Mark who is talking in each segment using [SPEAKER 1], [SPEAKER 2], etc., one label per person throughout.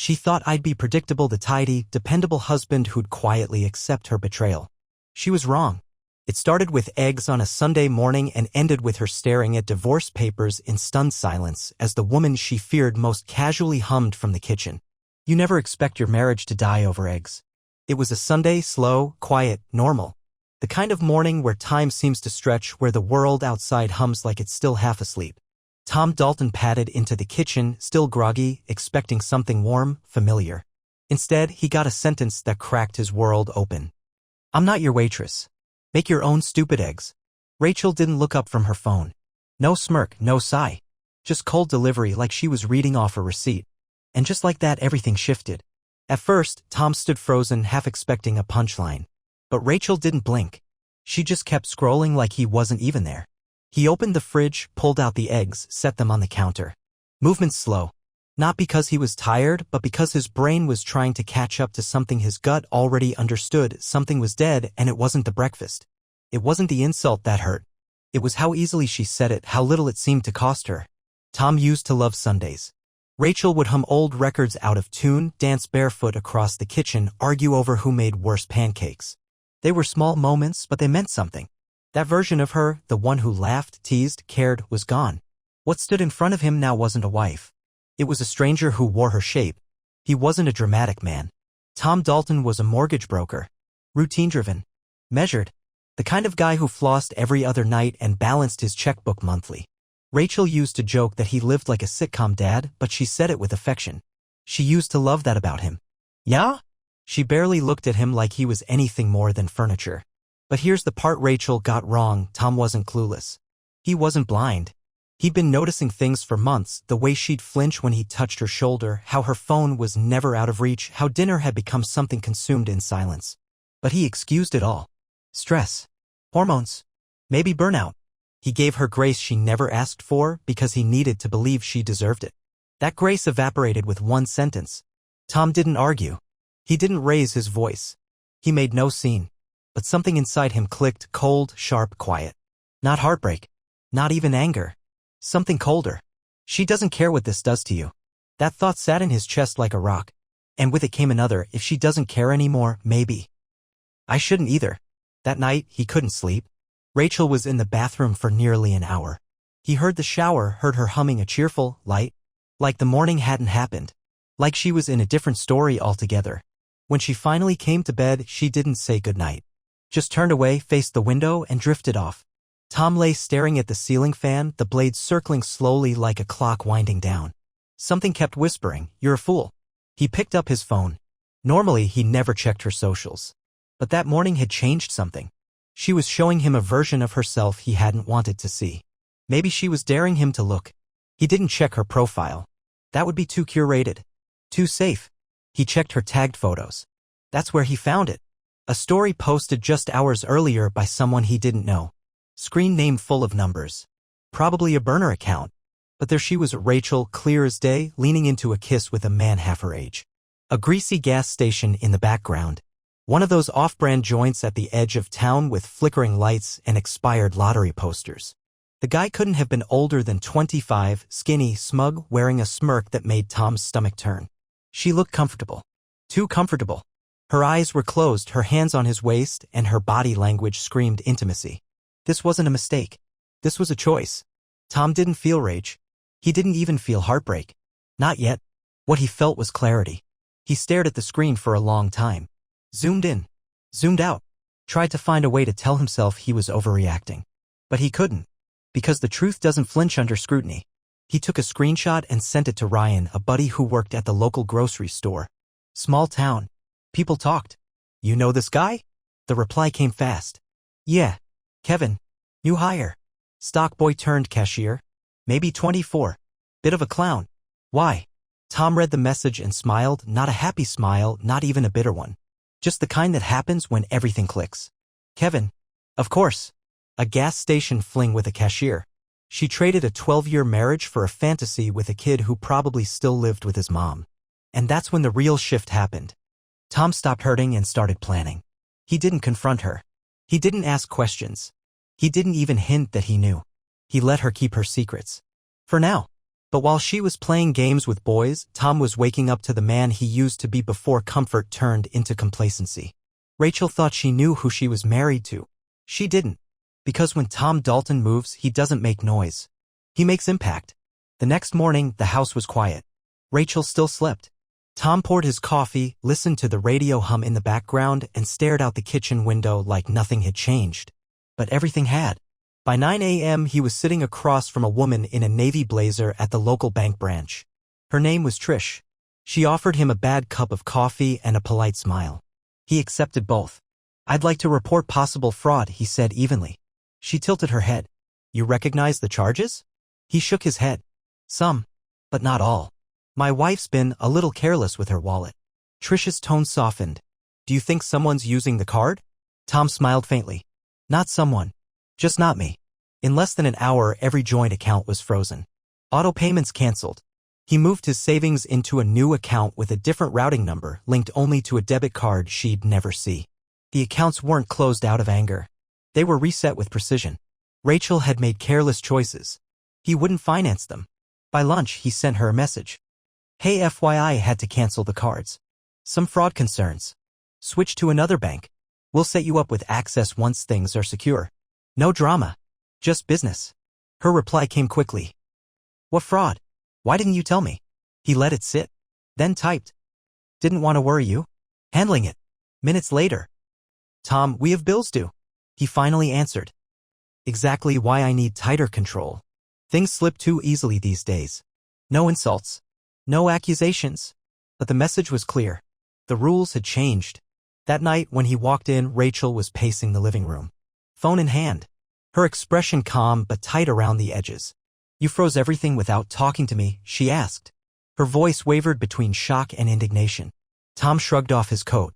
[SPEAKER 1] She thought I'd be predictable, the tidy, dependable husband who'd quietly accept her betrayal. She was wrong. It started with eggs on a Sunday morning and ended with her staring at divorce papers in stunned silence as the woman she feared most casually hummed from the kitchen. You never expect your marriage to die over eggs. It was a Sunday, slow, quiet, normal. The kind of morning where time seems to stretch, where the world outside hums like it's still half asleep. Tom Dalton padded into the kitchen, still groggy, expecting something warm, familiar. Instead, he got a sentence that cracked his world open. "I'm not your waitress. Make your own stupid eggs." Rachel didn't look up from her phone. No smirk, no sigh. Just cold delivery like she was reading off a receipt. And just like that, everything shifted. At first, Tom stood frozen, half expecting a punchline. But Rachel didn't blink. She just kept scrolling like he wasn't even there. He opened the fridge, pulled out the eggs, set them on the counter. Movement slow. Not because he was tired, but because his brain was trying to catch up to something his gut already understood. Something was dead, and it wasn't the breakfast. It wasn't the insult that hurt. It was how easily she said it, how little it seemed to cost her. Tom used to love Sundays. Rachel would hum old records out of tune, dance barefoot across the kitchen, argue over who made worse pancakes. They were small moments, but they meant something. That version of her, the one who laughed, teased, cared, was gone. What stood in front of him now wasn't a wife. It was a stranger who wore her shape. He wasn't a dramatic man. Tom Dalton was a mortgage broker. Routine-driven. Measured. The kind of guy who flossed every other night and balanced his checkbook monthly. Rachel used to joke that he lived like a sitcom dad, but she said it with affection. She used to love that about him. Yeah? She barely looked at him like he was anything more than furniture. But here's the part Rachel got wrong. Tom wasn't clueless. He wasn't blind. He'd been noticing things for months, the way she'd flinch when he touched her shoulder, how her phone was never out of reach, how dinner had become something consumed in silence. But he excused it all. Stress. Hormones. Maybe burnout. He gave her grace she never asked for because he needed to believe she deserved it. That grace evaporated with one sentence. Tom didn't argue. He didn't raise his voice. He made no scene. But something inside him clicked, cold, sharp, quiet. Not heartbreak. Not even anger. Something colder. She doesn't care what this does to you. That thought sat in his chest like a rock. And with it came another, if she doesn't care anymore, maybe I shouldn't either. That night, he couldn't sleep. Rachel was in the bathroom for nearly an hour. He heard the shower, heard her humming a cheerful, light, like the morning hadn't happened. Like she was in a different story altogether. When she finally came to bed, she didn't say goodnight. Just turned away, faced the window, and drifted off. Tom lay staring at the ceiling fan, the blade circling slowly like a clock winding down. Something kept whispering, "You're a fool." He picked up his phone. Normally, he never checked her socials. But that morning had changed something. She was showing him a version of herself he hadn't wanted to see. Maybe she was daring him to look. He didn't check her profile. That would be too curated. Too safe. He checked her tagged photos. That's where he found it. A story posted just hours earlier by someone he didn't know. Screen name full of numbers. Probably a burner account. But there she was, Rachel, clear as day, leaning into a kiss with a man half her age. A greasy gas station in the background. One of those off-brand joints at the edge of town with flickering lights and expired lottery posters. The guy couldn't have been older than 25, skinny, smug, wearing a smirk that made Tom's stomach turn. She looked comfortable. Too comfortable. Her eyes were closed, her hands on his waist, and her body language screamed intimacy. This wasn't a mistake. This was a choice. Tom didn't feel rage. He didn't even feel heartbreak. Not yet. What he felt was clarity. He stared at the screen for a long time. Zoomed in. Zoomed out. Tried to find a way to tell himself he was overreacting. But he couldn't. Because the truth doesn't flinch under scrutiny. He took a screenshot and sent it to Ryan, a buddy who worked at the local grocery store. Small town. People talked. "You know this guy?" The reply came fast. "Yeah. Kevin. New hire. Stock boy turned cashier. Maybe 24. Bit of a clown. Why?" Tom read the message and smiled, not a happy smile, not even a bitter one. Just the kind that happens when everything clicks. Kevin. Of course. A gas station fling with a cashier. She traded a 12-year marriage for a fantasy with a kid who probably still lived with his mom. And that's when the real shift happened. Tom stopped hurting and started planning. He didn't confront her. He didn't ask questions. He didn't even hint that he knew. He let her keep her secrets. For now. But while she was playing games with boys, Tom was waking up to the man he used to be before comfort turned into complacency. Rachel thought she knew who she was married to. She didn't. Because when Tom Dalton moves, he doesn't make noise. He makes impact. The next morning, the house was quiet. Rachel still slept. Tom poured his coffee, listened to the radio hum in the background, and stared out the kitchen window like nothing had changed. But everything had. By 9 a.m., he was sitting across from a woman in a navy blazer at the local bank branch. Her name was Trish. She offered him a bad cup of coffee and a polite smile. He accepted both. "I'd like to report possible fraud," he said evenly. She tilted her head. "You recognize the charges?" He shook his head. "Some, but not all. My wife's been a little careless with her wallet." Trish's tone softened. "Do you think someone's using the card?" Tom smiled faintly. "Not someone. Just not me." In less than an hour, every joint account was frozen. Auto payments canceled. He moved his savings into a new account with a different routing number linked only to a debit card she'd never see. The accounts weren't closed out of anger. They were reset with precision. Rachel had made careless choices. He wouldn't finance them. By lunch, he sent her a message. "Hey, FYI, had to cancel the cards. Some fraud concerns. Switch to another bank. We'll set you up with access once things are secure. No drama. Just business." Her reply came quickly. "What fraud? Why didn't you tell me?" He let it sit. Then typed. "Didn't want to worry you. Handling it." Minutes later. "Tom, we have bills due." He finally answered. "Exactly why I need tighter control. Things slip too easily these days. No insults. No accusations." But the message was clear. The rules had changed. That night, when he walked in, Rachel was pacing the living room. Phone in hand. Her expression calm but tight around the edges. "You froze everything without talking to me?" she asked. Her voice wavered between shock and indignation. Tom shrugged off his coat.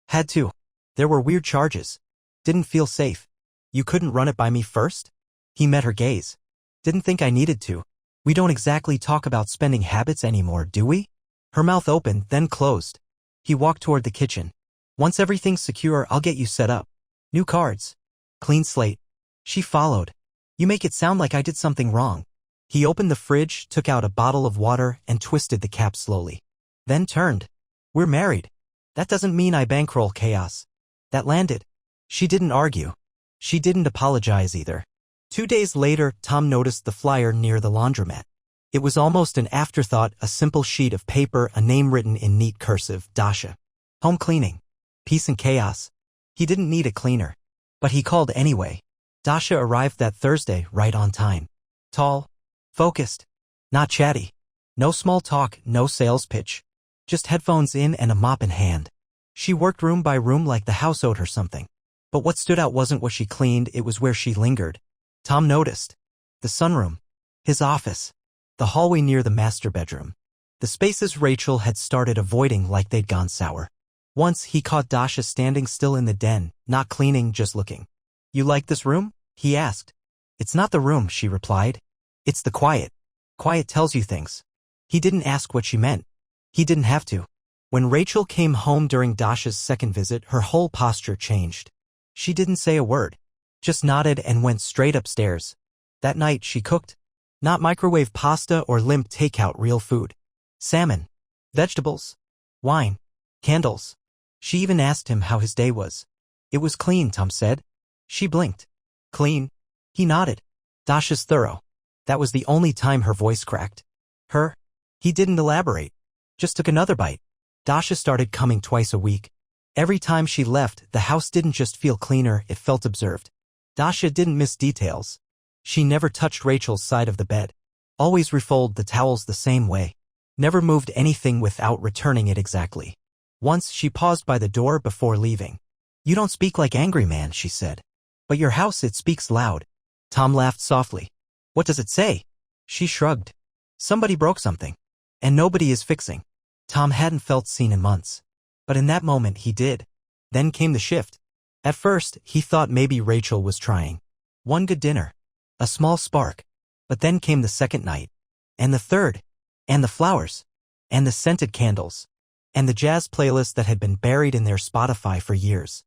[SPEAKER 1] "Had to. There were weird charges. Didn't feel safe. You couldn't run it by me first?" He met her gaze. "Didn't think I needed to. We don't exactly talk about spending habits anymore, do we?" Her mouth opened, then closed. He walked toward the kitchen. "Once everything's secure, I'll get you set up. New cards. Clean slate." She followed. "You make it sound like I did something wrong." He opened the fridge, took out a bottle of water, and twisted the cap slowly. Then turned. "We're married. That doesn't mean I bankroll chaos." That landed. She didn't argue. She didn't apologize either. 2 days later, Tom noticed the flyer near the laundromat. It was almost an afterthought, a simple sheet of paper, a name written in neat cursive, Dasha. Home cleaning. Peace and chaos. He didn't need a cleaner. But he called anyway. Dasha arrived that Thursday, right on time. Tall. Focused. Not chatty. No small talk, no sales pitch. Just headphones in and a mop in hand. She worked room by room like the house owed her something. But what stood out wasn't what she cleaned, it was where she lingered. Tom noticed. The sunroom. His office. The hallway near the master bedroom. The spaces Rachel had started avoiding like they'd gone sour. Once, he caught Dasha standing still in the den, not cleaning, just looking. "You like this room?" he asked. "It's not the room," she replied. "It's the quiet. Quiet tells you things." He didn't ask what she meant. He didn't have to. When Rachel came home during Dasha's second visit, her whole posture changed. She didn't say a word. Just nodded and went straight upstairs. That night, she cooked. Not microwave pasta or limp takeout, real food. Salmon. Vegetables. Wine. Candles. She even asked him how his day was. "It was clean," Tom said. She blinked. "Clean?" He nodded. "Dasha's thorough." That was the only time her voice cracked. "Her?" He didn't elaborate. Just took another bite. Dasha started coming twice a week. Every time she left, the house didn't just feel cleaner, it felt observed. Dasha didn't miss details. She never touched Rachel's side of the bed. Always refolded the towels the same way. Never moved anything without returning it exactly. Once, she paused by the door before leaving. "You don't speak like angry man," she said. "But your house, it speaks loud." Tom laughed softly. "What does it say?" She shrugged. "Somebody broke something. And nobody is fixing." Tom hadn't felt seen in months. But in that moment, he did. Then came the shift. At first, he thought maybe Rachel was trying. One good dinner. A small spark. But then came the second night. And the third. And the flowers. And the scented candles. And the jazz playlist that had been buried in their Spotify for years.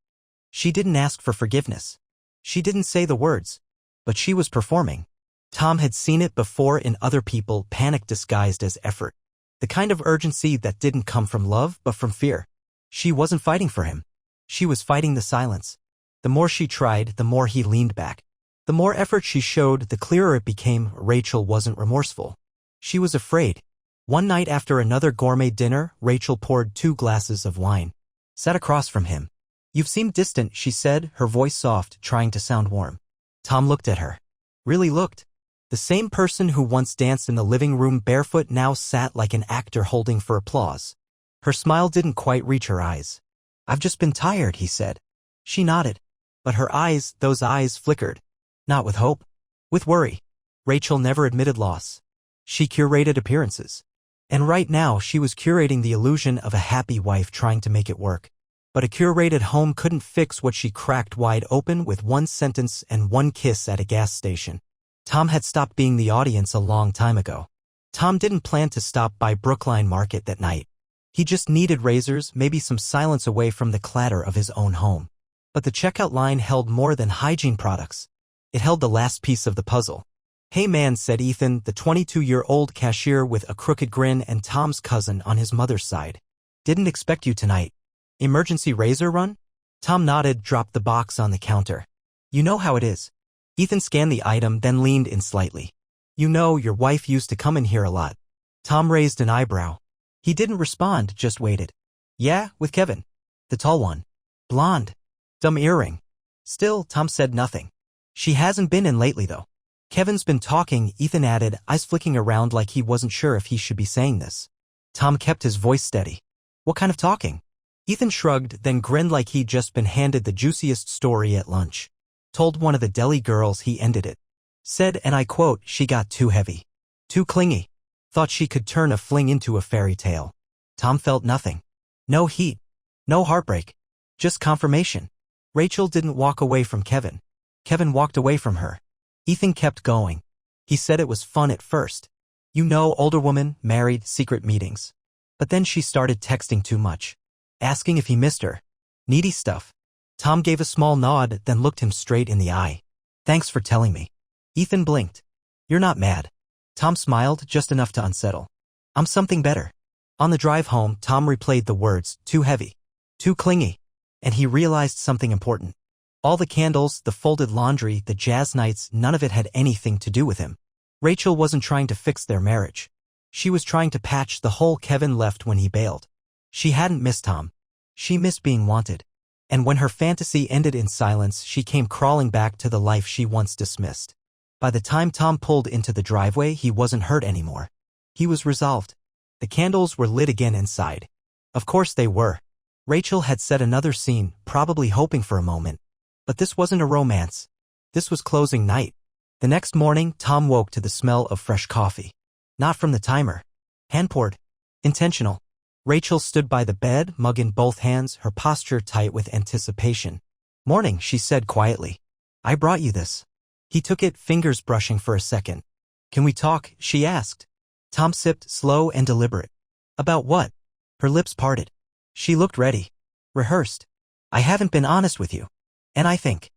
[SPEAKER 1] She didn't ask for forgiveness. She didn't say the words. But she was performing. Tom had seen it before in other people, panic disguised as effort. The kind of urgency that didn't come from love but from fear. She wasn't fighting for him. She was fighting the silence. The more she tried, the more he leaned back. The more effort she showed, the clearer it became Rachel wasn't remorseful. She was afraid. One night after another gourmet dinner, Rachel poured 2 glasses of wine. Sat across from him. "You've seemed distant," she said, her voice soft, trying to sound warm. Tom looked at her. Really looked. The same person who once danced in the living room barefoot now sat like an actor holding for applause. Her smile didn't quite reach her eyes. "I've just been tired," he said. She nodded. But her eyes, those eyes flickered. Not with hope. With worry. Rachel never admitted loss. She curated appearances. And right now she was curating the illusion of a happy wife trying to make it work. But a curated home couldn't fix what she cracked wide open with 1 sentence and 1 kiss at a gas station. Tom had stopped being the audience a long time ago. Tom didn't plan to stop by Brookline Market that night. He just needed razors, maybe some silence away from the clatter of his own home. But the checkout line held more than hygiene products. It held the last piece of the puzzle. "Hey man," said Ethan, the 22-year-old cashier with a crooked grin and Tom's cousin on his mother's side. "Didn't expect you tonight. Emergency razor run?" Tom nodded, dropped the box on the counter. "You know how it is." Ethan scanned the item, then leaned in slightly. "You know, your wife used to come in here a lot." Tom raised an eyebrow. He didn't respond, just waited. "Yeah, with Kevin. The tall one. Blonde. Dumb earring." Still, Tom said nothing. "She hasn't been in lately, though." "Kevin's been talking," Ethan added, eyes flicking around like he wasn't sure if he should be saying this. Tom kept his voice steady. "What kind of talking?" Ethan shrugged, then grinned like he'd just been handed the juiciest story at lunch. "Told one of the deli girls he ended it. Said, and I quote, she got too heavy. Too clingy. Thought she could turn a fling into a fairy tale." Tom felt nothing. No heat. No heartbreak. Just confirmation. Rachel didn't walk away from Kevin. Kevin walked away from her. Ethan kept going. He said it was fun at first. You know, older woman, married, secret meetings. But then she started texting too much. Asking if he missed her. Needy stuff. Tom gave a small nod, then looked him straight in the eye. "Thanks for telling me." Ethan blinked. "You're not mad." Tom smiled, just enough to unsettle. "I'm something better." On the drive home, Tom replayed the words, too heavy. Too clingy. And he realized something important. All the candles, the folded laundry, the jazz nights, none of it had anything to do with him. Rachel wasn't trying to fix their marriage. She was trying to patch the hole Kevin left when he bailed. She hadn't missed Tom. She missed being wanted. And when her fantasy ended in silence, she came crawling back to the life she once dismissed. By the time Tom pulled into the driveway, he wasn't hurt anymore. He was resolved. The candles were lit again inside. Of course they were. Rachel had set another scene, probably hoping for a moment. But this wasn't a romance. This was closing night. The next morning, Tom woke to the smell of fresh coffee. Not from the timer. Hand-poured. Intentional. Rachel stood by the bed, mug in both hands, her posture tight with anticipation. "Morning," she said quietly. "I brought you this." He took it, fingers brushing for a second. "Can we talk?" she asked. Tom sipped, slow and deliberate. "About what?" Her lips parted. She looked ready. Rehearsed. "I haven't been honest with you. And I think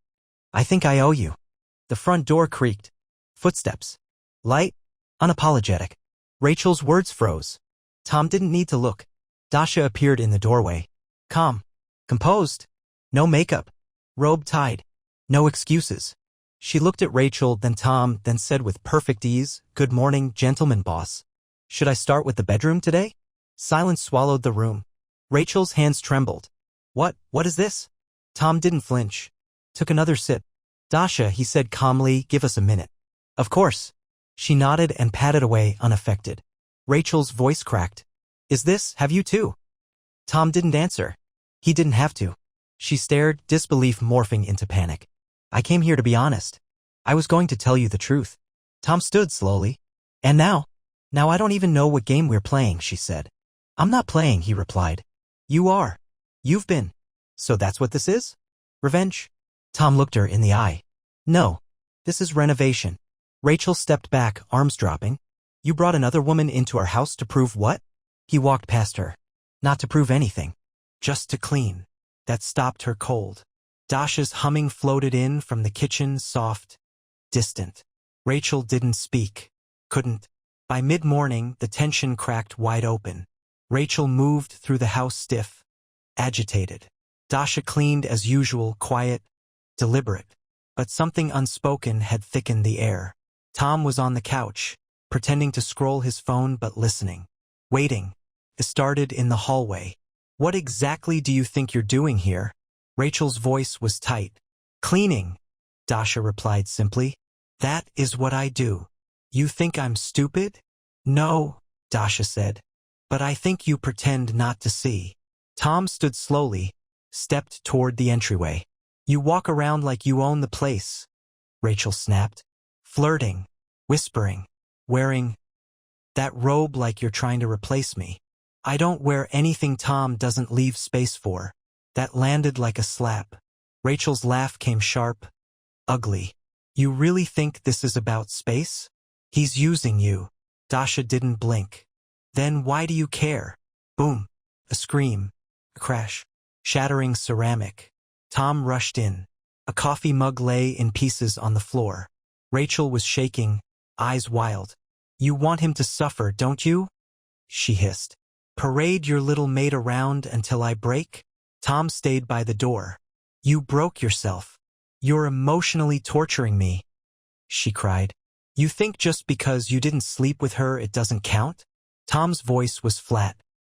[SPEAKER 1] I owe you." The front door creaked. Footsteps. Light. Unapologetic. Rachel's words froze. Tom didn't need to look. Dasha appeared in the doorway. Calm. Composed. No makeup. Robe tied. No excuses. She looked at Rachel, then Tom, then said with perfect ease, "Good morning, gentleman boss. Should I start with the bedroom today?" Silence swallowed the room. Rachel's hands trembled. What is this?" Tom didn't flinch. Took another sip. "Dasha," he said calmly, "give us a minute." "Of course." She nodded and patted away, unaffected. Rachel's voice cracked. Have you too?" Tom didn't answer. He didn't have to. She stared, disbelief morphing into panic. "I came here to be honest. I was going to tell you the truth." Tom stood slowly. "And now? Now I don't even know what game we're playing," she said. "I'm not playing," he replied. "You are. You've been. So that's what this is? Revenge?" Tom looked her in the eye. "No. This is renovation." Rachel stepped back, arms dropping. "You brought another woman into our house to prove what?" He walked past her. "Not to prove anything. Just to clean." That stopped her cold. Dasha's humming floated in from the kitchen, soft, distant. Rachel didn't speak. Couldn't. By mid-morning, the tension cracked wide open. Rachel moved through the house stiff, agitated. Dasha cleaned as usual, quiet, deliberate. But something unspoken had thickened the air. Tom was on the couch, pretending to scroll his phone but listening. Waiting. It started in the hallway. "What exactly do you think you're doing here?" Rachel's voice was tight. "Cleaning," Dasha replied simply. "That is what I do. You think I'm stupid?" "No," Dasha said. "But I think you pretend not to see." Tom stood slowly, stepped toward the entryway. "You walk around like you own the place," Rachel snapped. "Flirting, whispering, wearing that robe like you're trying to replace me." "I don't wear anything Tom doesn't leave space for." That landed like a slap. Rachel's laugh came sharp, ugly. "You really think this is about space? He's using you." Dasha didn't blink. "Then why do you care?" Boom. A scream. A crash. Shattering ceramic. Tom rushed in. A coffee mug lay in pieces on the floor. Rachel was shaking, eyes wild. "You want him to suffer, don't you?" she hissed. "Parade your little mate around until I break?" Tom stayed by the door. "You broke yourself. You're emotionally torturing me," she cried. "You think just because you didn't sleep with her it doesn't count?" Tom's voice was flat.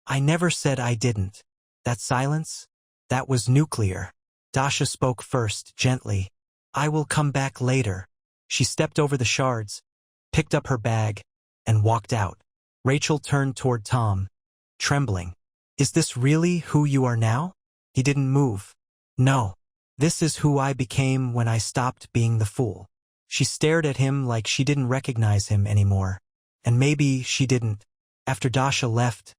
[SPEAKER 1] "I never said I didn't. That silence? That was nuclear." Dasha spoke first, gently. "I will come back later." She stepped over the shards, picked up her bag, and walked out. Rachel turned toward Tom, trembling. "Is this really who you are now?" He didn't move. "No. This is who I became when I stopped being the fool." She stared at him like she didn't recognize him anymore. And maybe she didn't. After Dasha left,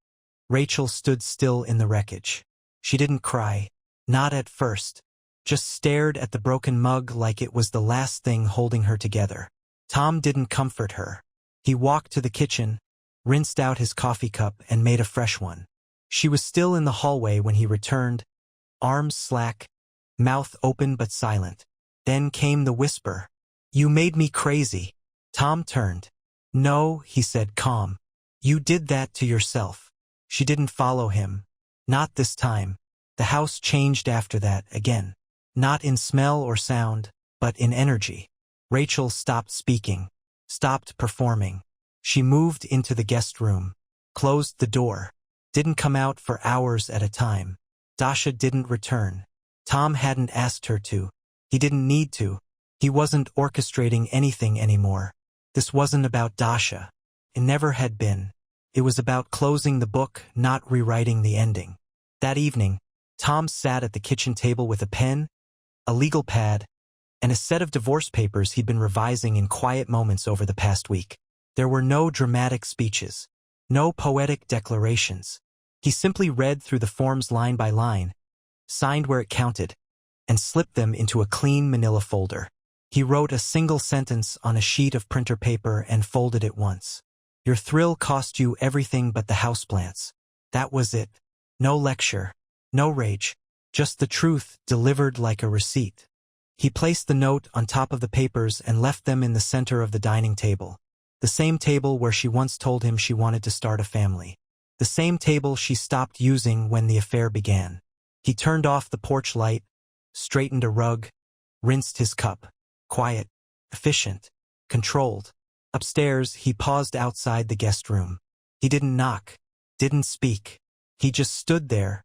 [SPEAKER 1] Rachel stood still in the wreckage. She didn't cry. Not at first. Just stared at the broken mug like it was the last thing holding her together. Tom didn't comfort her. He walked to the kitchen, rinsed out his coffee cup, and made a fresh one. She was still in the hallway when he returned, arms slack, mouth open but silent. Then came the whisper. "You made me crazy." Tom turned. "No," he said, calm. "You did that to yourself." She didn't follow him. Not this time. The house changed after that, again. Not in smell or sound, but in energy. Rachel stopped speaking, stopped performing. She moved into the guest room, closed the door, didn't come out for hours at a time. Dasha didn't return. Tom hadn't asked her to. He didn't need to. He wasn't orchestrating anything anymore. This wasn't about Dasha. It never had been. It was about closing the book, not rewriting the ending. That evening, Tom sat at the kitchen table with a pen, a legal pad, and a set of divorce papers he'd been revising in quiet moments over the past week. There were no dramatic speeches, no poetic declarations. He simply read through the forms line by line, signed where it counted, and slipped them into a clean manila folder. He wrote a single sentence on a sheet of printer paper and folded it once. "Your thrill cost you everything but the houseplants." That was it. No lecture, no rage, just the truth delivered like a receipt. He placed the note on top of the papers and left them in the center of the dining table. The same table where she once told him she wanted to start a family. The same table she stopped using when the affair began. He turned off the porch light, straightened a rug, rinsed his cup. Quiet, efficient, controlled. Upstairs, he paused outside the guest room. He didn't knock, didn't speak. He just stood there,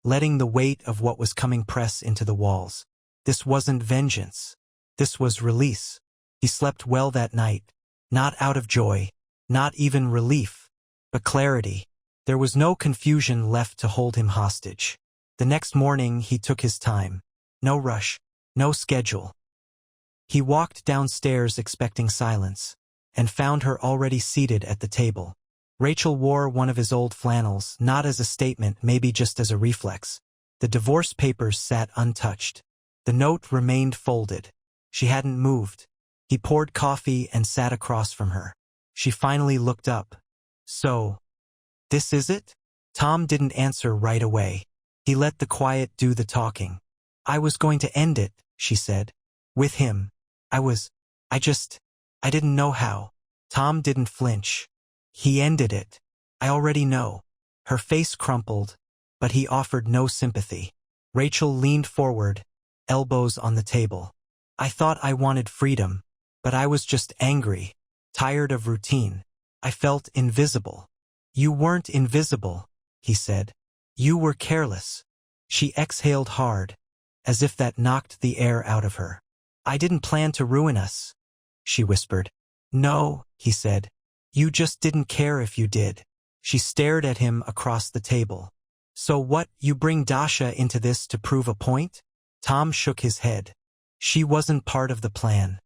[SPEAKER 1] letting the weight of what was coming press into the walls. This wasn't vengeance. This was release. He slept well that night, not out of joy, not even relief, but clarity. There was no confusion left to hold him hostage. The next morning, he took his time. No rush, no schedule. He walked downstairs expecting silence, and found her already seated at the table. Rachel wore one of his old flannels, not as a statement, maybe just as a reflex. The divorce papers sat untouched. The note remained folded. She hadn't moved. He poured coffee and sat across from her. She finally looked up. "So, this is it?" Tom didn't answer right away. He let the quiet do the talking. "I was going to end it," she said. "With him. I I didn't know how. Tom didn't flinch. He ended it. I already know. Her face crumpled, but he offered no sympathy. Rachel leaned forward, elbows on the table. I thought I wanted freedom, but I was just angry, tired of routine. I felt invisible. You weren't invisible, he said. You were careless. She exhaled hard, as if that knocked the air out of her. I didn't plan to ruin us, she whispered. No, he said. You just didn't care if you did. She stared at him across the table. So what, you bring Dasha into this to prove a point? Tom shook his head. She wasn't part of the plan.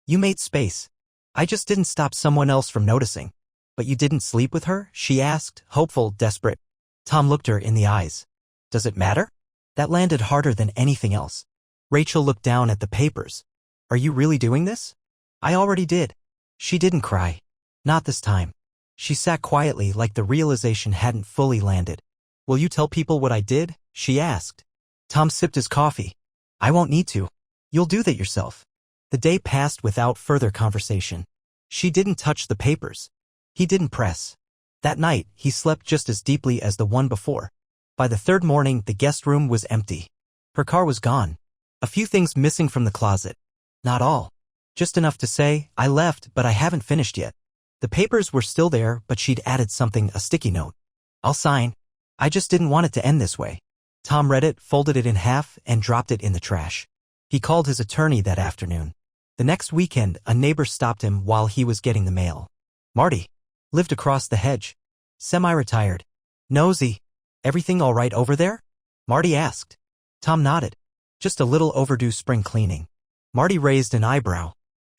[SPEAKER 1] You made space. I just didn't stop someone else from noticing. But you didn't sleep with her? She asked, hopeful, desperate. Tom looked her in the eyes. Does it matter? That landed harder than anything else. Rachel looked down at the papers. Are you really doing this? I already did. She didn't cry. Not this time. She sat quietly like the realization hadn't fully landed. Will you tell people what I did? She asked. Tom sipped his coffee. I won't need to. You'll do that yourself. The day passed without further conversation. She didn't touch the papers. He didn't press. That night, he slept just as deeply as the one before. By the third morning, the guest room was empty. Her car was gone. A few things missing from the closet. Not all. Just enough to say, I left, but I haven't finished yet. The papers were still there, but she'd added something, a sticky note. I'll sign. I just didn't want it to end this way. Tom read it, folded it in half, and dropped it in the trash. He called his attorney that afternoon. The next weekend, a neighbor stopped him while he was getting the mail. Marty. Lived across the hedge. Semi-retired. Nosy. Everything all right over there? Marty asked. Tom nodded. Just a little overdue spring cleaning. Marty raised an eyebrow.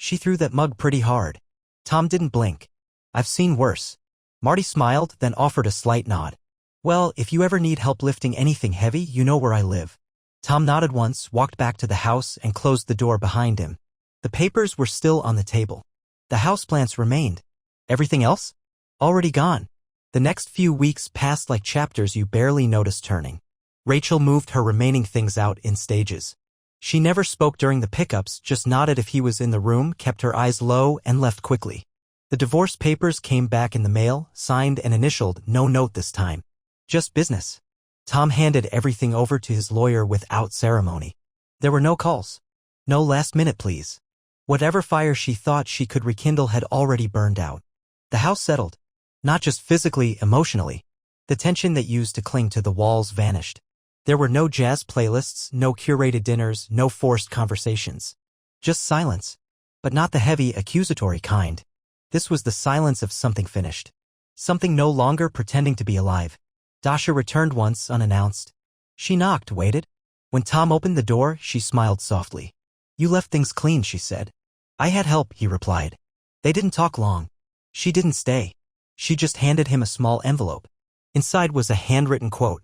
[SPEAKER 1] She threw that mug pretty hard. Tom didn't blink. I've seen worse. Marty smiled, then offered a slight nod. Well, if you ever need help lifting anything heavy, you know where I live. Tom nodded once, walked back to the house, and closed the door behind him. The papers were still on the table. The houseplants remained. Everything else? Already gone. The next few weeks passed like chapters you barely noticed turning. Rachel moved her remaining things out in stages. She never spoke during the pickups, just nodded if he was in the room, kept her eyes low, and left quickly. The divorce papers came back in the mail, signed and initialed, no note this time. Just business. Tom handed everything over to his lawyer without ceremony. There were no calls. No last-minute pleas. Whatever fire she thought she could rekindle had already burned out. The house settled. Not just physically, emotionally. The tension that used to cling to the walls vanished. There were no jazz playlists, no curated dinners, no forced conversations. Just silence. But not the heavy, accusatory kind. This was the silence of something finished. Something no longer pretending to be alive. Dasha returned once, unannounced. She knocked, waited. When Tom opened the door, she smiled softly. You left things clean, she said. I had help, he replied. They didn't talk long. She didn't stay. She just handed him a small envelope. Inside was a handwritten quote.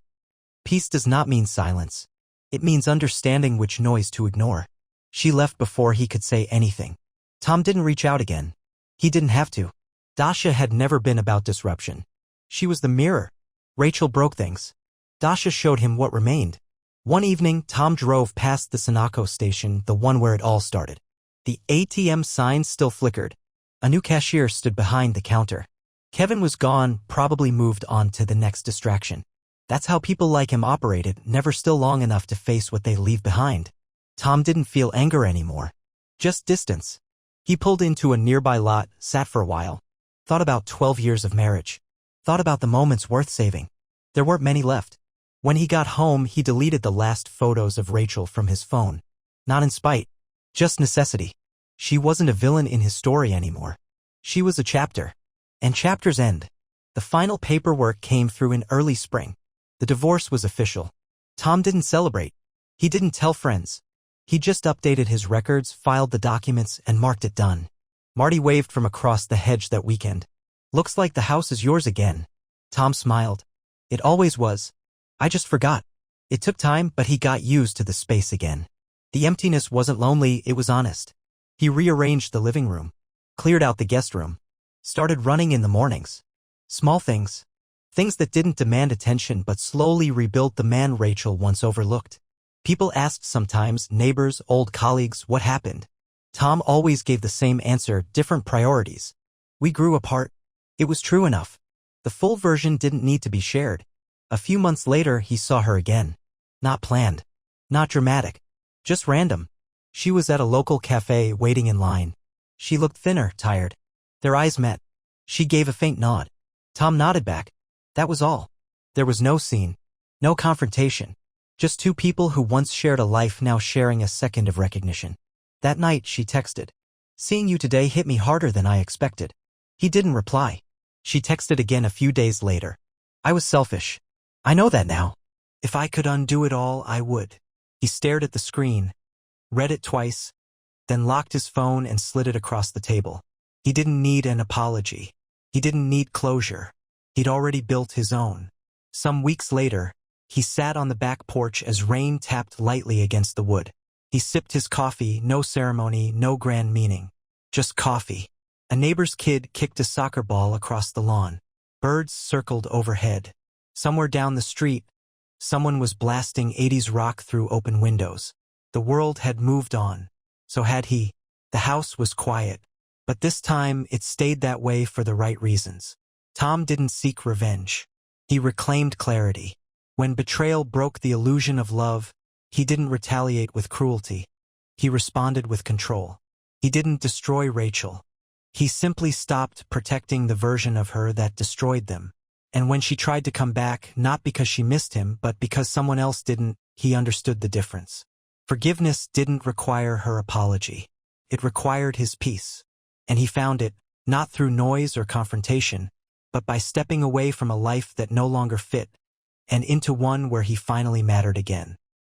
[SPEAKER 1] Peace does not mean silence. It means understanding which noise to ignore. She left before he could say anything. Tom didn't reach out again. He didn't have to. Dasha had never been about disruption. She was the mirror. Rachel broke things. Dasha showed him what remained. One evening, Tom drove past the Sunoco station, the one where it all started. The ATM sign still flickered. A new cashier stood behind the counter. Kevin was gone, probably moved on to the next distraction. That's how people like him operated, never still long enough to face what they leave behind. Tom didn't feel anger anymore. Just distance. He pulled into a nearby lot, sat for a while. Thought about 12 years of marriage. Thought about the moments worth saving. There weren't many left. When he got home, he deleted the last photos of Rachel from his phone. Not in spite. Just necessity. She wasn't a villain in his story anymore. She was a chapter. And chapters end. The final paperwork came through in early spring. The divorce was official. Tom didn't celebrate. He didn't tell friends. He just updated his records, filed the documents, and marked it done. Marty waved from across the hedge that weekend. Looks like the house is yours again. Tom smiled. It always was. I just forgot. It took time, but he got used to the space again. The emptiness wasn't lonely, it was honest. He rearranged the living room. Cleared out the guest room. Started running in the mornings. Small things. Things that didn't demand attention but slowly rebuilt the man Rachel once overlooked. People asked sometimes, neighbors, old colleagues, what happened. Tom always gave the same answer, different priorities. We grew apart. It was true enough. The full version didn't need to be shared. A few months later, he saw her again. Not planned. Not dramatic. Just random. She was at a local cafe waiting in line. She looked thinner, tired. Their eyes met. She gave a faint nod. Tom nodded back. That was all. There was no scene. No confrontation. Just two people who once shared a life now sharing a second of recognition. That night, she texted. Seeing you today hit me harder than I expected. He didn't reply. She texted again a few days later. I was selfish. I know that now. If I could undo it all, I would. He stared at the screen, read it twice, then locked his phone and slid it across the table. He didn't need an apology. He didn't need closure. He'd already built his own. Some weeks later, he sat on the back porch as rain tapped lightly against the wood. He sipped his coffee, no ceremony, no grand meaning. Just coffee. A neighbor's kid kicked a soccer ball across the lawn. Birds circled overhead. Somewhere down the street, someone was blasting 80s rock through open windows. The world had moved on. So had he. The house was quiet. But this time, it stayed that way for the right reasons. Tom didn't seek revenge. He reclaimed clarity. When betrayal broke the illusion of love, he didn't retaliate with cruelty. He responded with control. He didn't destroy Rachel. He simply stopped protecting the version of her that destroyed them. And when she tried to come back, not because she missed him, but because someone else didn't, he understood the difference. Forgiveness didn't require her apology. It required his peace. And he found it, not through noise or confrontation, but by stepping away from a life that no longer fit, and into one where he finally mattered again.